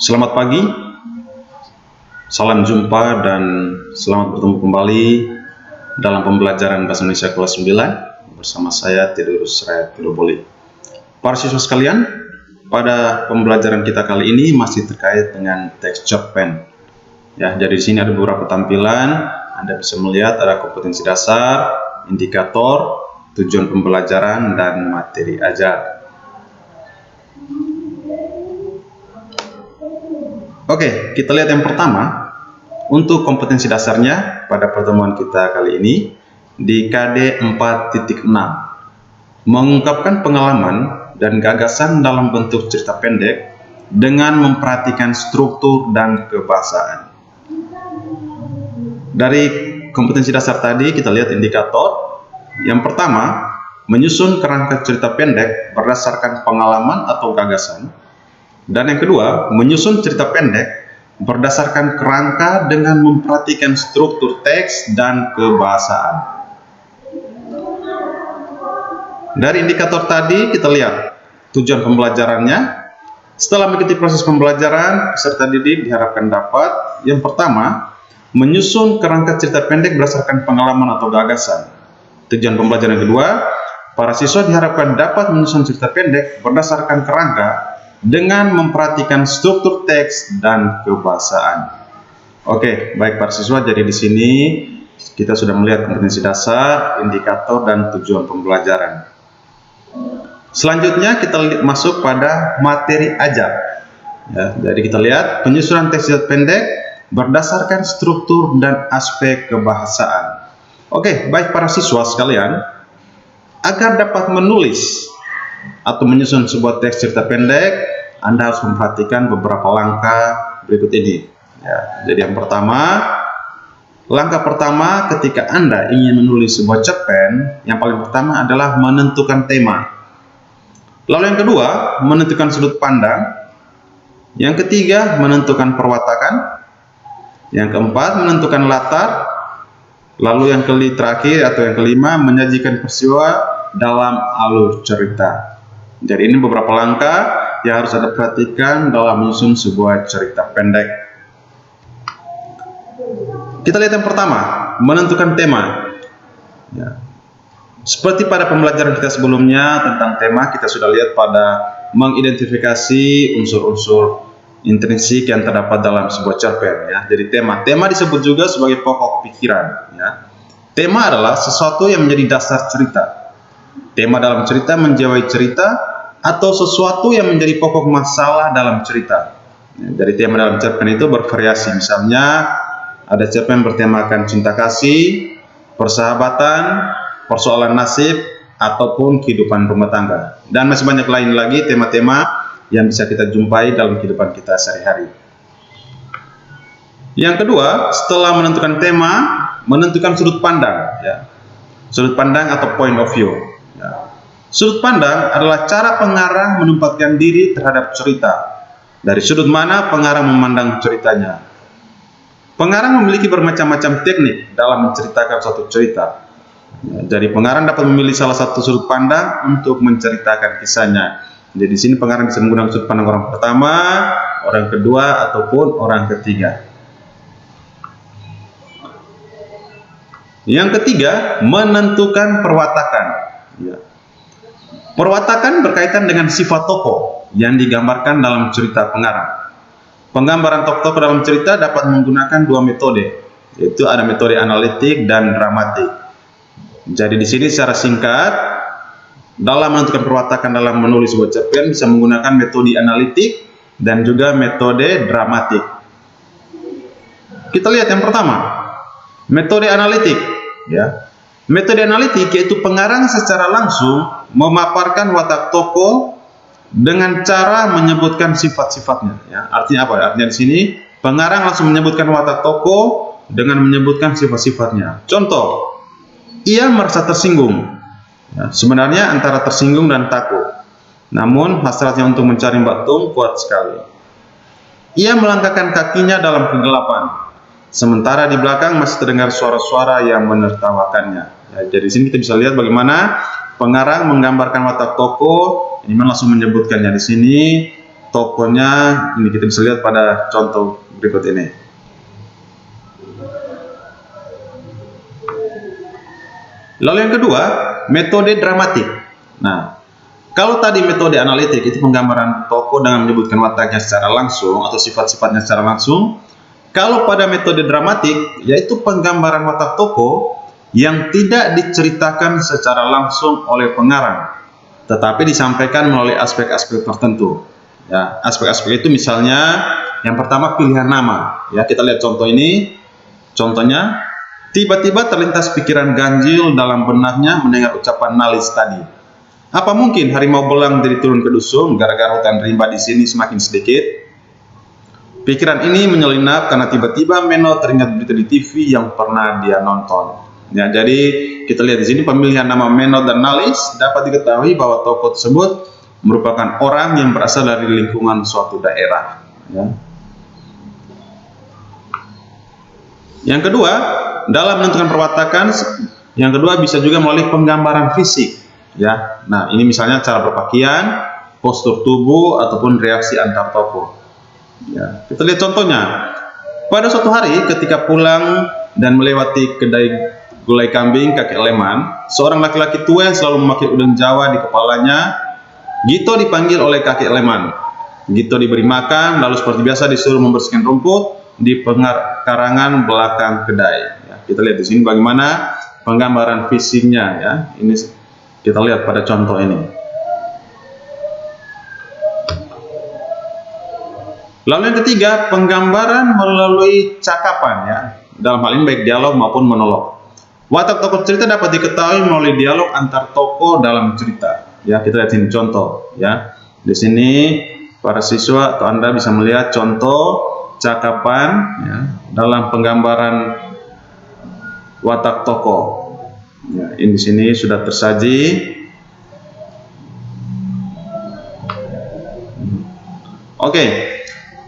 Selamat pagi, salam jumpa dan selamat bertemu kembali dalam pembelajaran Bahasa Indonesia kelas 9 bersama saya Theodorus Rayat Pidoboli. Para siswa sekalian, pada pembelajaran kita kali ini masih terkait dengan teks cerpen. Ya, jadi di sini ada beberapa tampilan. Anda bisa melihat ada kompetensi dasar, indikator, tujuan pembelajaran, dan materi ajar. Oke, kita lihat yang pertama. Untuk kompetensi dasarnya pada pertemuan kita kali ini di KD 4.6, mengungkapkan pengalaman dan gagasan dalam bentuk cerita pendek dengan memperhatikan struktur dan kebahasaan. Dari kompetensi dasar tadi kita lihat indikator. Yang pertama, menyusun kerangka cerita pendek berdasarkan pengalaman atau gagasan. Dan yang kedua, menyusun cerita pendek berdasarkan kerangka dengan memperhatikan struktur teks dan kebahasaan. Dari indikator tadi kita lihat tujuan pembelajarannya. Setelah mengikuti proses pembelajaran, peserta didik diharapkan dapat yang pertama, menyusun kerangka cerita pendek berdasarkan pengalaman atau gagasan. Tujuan pembelajaran yang kedua, para siswa diharapkan dapat menyusun cerita pendek berdasarkan kerangka dengan memperhatikan struktur teks dan kebahasaan. Oke, baik para siswa, jadi di sini kita sudah melihat kompetensi dasar, indikator, dan tujuan pembelajaran. Selanjutnya kita masuk pada materi ajar. Ya, jadi kita lihat penyusunan teks cerita pendek berdasarkan struktur dan aspek kebahasaan. Oke, baik para siswa sekalian, agar dapat menulis atau menyusun sebuah teks cerita pendek, Anda harus memperhatikan beberapa langkah berikut ini. Ya, jadi yang pertama, langkah pertama ketika Anda ingin menulis sebuah cerpen, yang paling pertama adalah menentukan tema. Lalu yang kedua, menentukan sudut pandang. Yang ketiga, menentukan perwatakan. Yang keempat, menentukan latar. Lalu yang terakhir atau yang kelima, menyajikan peristiwa dalam alur cerita. Jadi ini beberapa langkah yang harus Anda perhatikan dalam menyusun sebuah cerita pendek. Kita lihat yang pertama, menentukan tema. Ya. Seperti pada pembelajaran kita sebelumnya tentang tema, kita sudah lihat pada mengidentifikasi unsur-unsur intrinsik yang terdapat dalam sebuah cerpen. Ya. Jadi tema disebut juga sebagai pokok pikiran. Ya. Tema adalah sesuatu yang menjadi dasar cerita. Tema dalam cerita menjiwai cerita atau sesuatu yang menjadi pokok masalah dalam cerita. Ya, dari tema dalam cerpen itu bervariasi. Misalnya ada cerpen bertemakan cinta kasih, persahabatan, persoalan nasib, ataupun kehidupan rumah tangga. Dan masih banyak lain lagi tema-tema yang bisa kita jumpai dalam kehidupan kita sehari-hari. Yang kedua, setelah menentukan tema, menentukan sudut pandang. Ya. Sudut pandang atau point of view. Ya. Sudut pandang adalah cara pengarang menempatkan diri terhadap cerita. Dari sudut mana pengarang memandang ceritanya. Pengarang memiliki bermacam-macam teknik dalam menceritakan suatu cerita. Jadi pengarang dapat memilih salah satu sudut pandang untuk menceritakan kisahnya. Jadi di sini pengarang bisa menggunakan sudut pandang orang pertama, orang kedua, ataupun orang ketiga. Yang ketiga, menentukan perwatakan. Ya. Perwatakan berkaitan dengan sifat tokoh yang digambarkan dalam cerita pengarang. Penggambaran tokoh dalam cerita dapat menggunakan dua metode, yaitu ada metode analitik dan dramatik. Jadi di sini secara singkat, dalam menentukan perwatakan dalam menulis sebuah cerpen bisa menggunakan metode analitik dan juga metode dramatik. Kita lihat yang pertama, metode analitik. Ya. Metode analitik yaitu pengarang secara langsung memaparkan watak tokoh dengan cara menyebutkan sifat-sifatnya. Ya. Artinya apa? Artinya di sini pengarang langsung menyebutkan watak tokoh dengan menyebutkan sifat-sifatnya. Contoh, ia merasa tersinggung. Ya, sebenarnya antara tersinggung dan takut. Namun hasratnya untuk mencari Mbak Tung kuat sekali. Ia melangkahkan kakinya dalam kegelapan. Sementara di belakang masih terdengar suara-suara yang menertawakannya. Ya, jadi di sini kita bisa lihat bagaimana pengarang menggambarkan watak tokoh. Ini langsung menyebutkannya di sini. tokonya ini kita bisa lihat pada contoh berikut ini. Lalu yang kedua, metode dramatik. Nah, kalau tadi metode analitik itu penggambaran tokoh dengan menyebutkan wataknya secara langsung atau sifat-sifatnya secara langsung. Kalau pada metode dramatik, yaitu penggambaran watak tokoh yang tidak diceritakan secara langsung oleh pengarang, tetapi disampaikan melalui aspek-aspek tertentu. Ya, aspek-aspek itu misalnya yang pertama pilihan nama. Ya, kita lihat contoh ini. Contohnya, tiba-tiba terlintas pikiran ganjil dalam benaknya mendengar ucapan Nalis tadi. Apa mungkin harimau belang jadi turun ke dusun gara-gara hutan rimba di sini semakin sedikit? Pikiran ini menyelinap karena tiba-tiba Menno teringat berita di TV yang pernah dia nonton. Ya, jadi kita lihat di sini pemilihan nama Menno dan Nalis dapat diketahui bahwa tokoh tersebut merupakan orang yang berasal dari lingkungan suatu daerah. Ya. Yang kedua, dalam menentukan perwatakan, yang kedua bisa juga melalui penggambaran fisik. Ya, nah ini misalnya cara berpakaian, postur tubuh ataupun reaksi antar tokoh. Ya, kita lihat contohnya. Pada suatu hari ketika pulang dan melewati kedai gulai kambing kakek Leman, seorang laki-laki tua yang selalu memakai udeng Jawa di kepalanya, Gito dipanggil oleh kakek Leman. Gito diberi makan, lalu seperti biasa disuruh membersihkan rumput di pekarangan belakang kedai. Ya, kita lihat di sini bagaimana penggambaran fisiknya. Ya, ini kita lihat pada contoh ini. Lalu yang ketiga, penggambaran melalui cakapan, ya. Dalam hal ini baik dialog maupun monolog. Watak tokoh cerita dapat diketahui melalui dialog antar tokoh dalam cerita. Ya, kita lihat ini contoh, ya. Di sini para siswa atau Anda bisa melihat contoh cakapan, ya, dalam penggambaran watak tokoh. Ya, ini di sini sudah tersaji. Oke.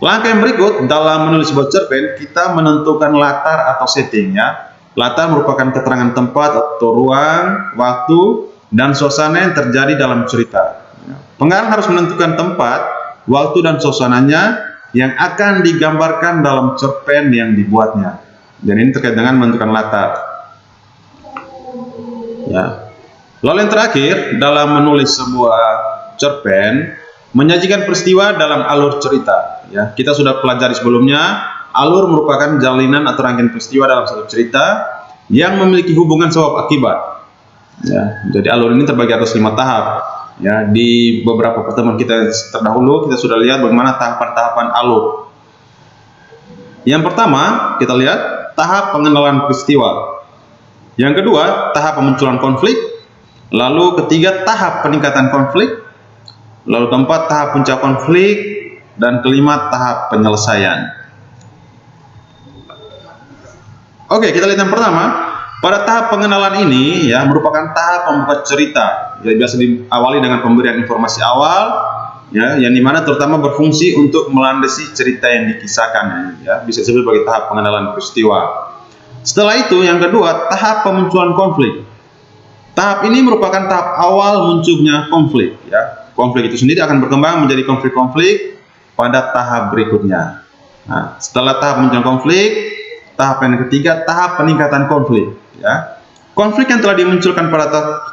Langkah yang berikut dalam menulis sebuah cerpen, kita menentukan latar atau setting, ya. Latar merupakan keterangan tempat atau ruang, waktu, dan suasana yang terjadi dalam cerita. Pengarang harus menentukan tempat, waktu, dan suasananya yang akan digambarkan dalam cerpen yang dibuatnya. Dan ini terkait dengan menentukan latar. Ya. Lalu yang terakhir, dalam menulis sebuah cerpen, menyajikan peristiwa dalam alur cerita. Ya, kita sudah pelajari sebelumnya, alur merupakan jalinan atau rangkaian peristiwa dalam satu cerita yang memiliki hubungan sebab akibat. Ya, jadi alur ini terbagi atas 5 tahap. Ya, di beberapa pertemuan kita terdahulu kita sudah lihat bagaimana tahapan-tahapan alur. Yang pertama kita lihat tahap pengenalan peristiwa. Yang kedua tahap pemunculan konflik. Lalu ketiga tahap peningkatan konflik. Lalu keempat tahap puncak konflik, dan kelima tahap penyelesaian. Oke, kita lihat yang pertama. Pada tahap pengenalan ini, ya, merupakan tahap pembuka cerita. Ya, biasa diawali dengan pemberian informasi awal, ya, yang dimana terutama berfungsi untuk melandasi cerita yang dikisahkan. Ya, bisa disebut sebagai tahap pengenalan peristiwa. Setelah itu, yang kedua tahap pemunculan konflik. Tahap ini merupakan tahap awal munculnya konflik. Ya. Konflik itu sendiri akan berkembang menjadi konflik-konflik pada tahap berikutnya. Nah, setelah tahap munculnya konflik, tahap yang ketiga, tahap peningkatan konflik. Ya. Konflik yang telah dimunculkan pada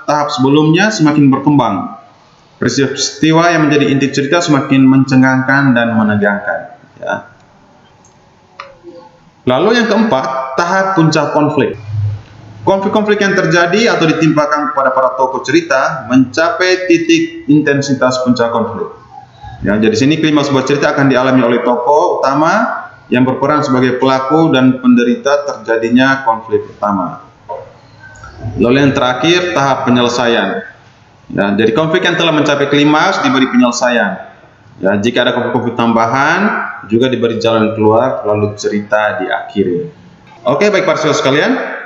tahap sebelumnya semakin berkembang. Peristiwa yang menjadi inti cerita semakin mencengangkan dan menegangkan. Ya. Lalu yang keempat, tahap puncak konflik. Konflik-konflik yang terjadi atau ditimpakan kepada para tokoh cerita mencapai titik intensitas puncak konflik. Ya, jadi sini klimaks sebuah cerita akan dialami oleh tokoh utama yang berperan sebagai pelaku dan penderita terjadinya konflik utama. Lalu yang terakhir tahap penyelesaian. Ya, jadi konflik yang telah mencapai klimaks diberi penyelesaian. Ya, jika ada konflik-konflik tambahan juga diberi jalan keluar lalu cerita diakhiri. Oke, baik para siswa sekalian.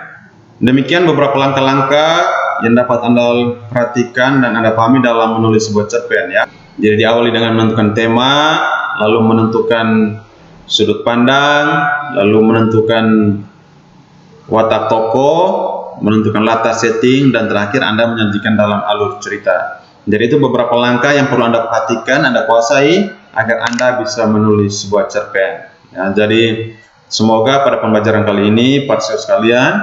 Demikian beberapa langkah-langkah yang dapat Anda perhatikan dan Anda pahami dalam menulis sebuah cerpen, ya. Jadi diawali dengan menentukan tema, lalu menentukan sudut pandang, lalu menentukan watak tokoh, menentukan latar setting, dan terakhir Anda menyajikan dalam alur cerita. Jadi itu beberapa langkah yang perlu Anda perhatikan, Anda kuasai agar Anda bisa menulis sebuah cerpen. Ya, jadi semoga pada pembelajaran kali ini para siswa sekalian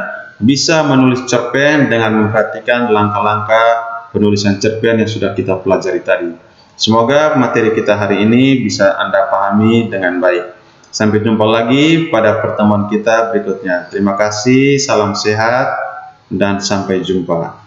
bisa menulis cerpen dengan memperhatikan langkah-langkah penulisan cerpen yang sudah kita pelajari tadi. Semoga materi kita hari ini bisa Anda pahami dengan baik. Sampai jumpa lagi pada pertemuan kita berikutnya. Terima kasih, salam sehat, dan sampai jumpa.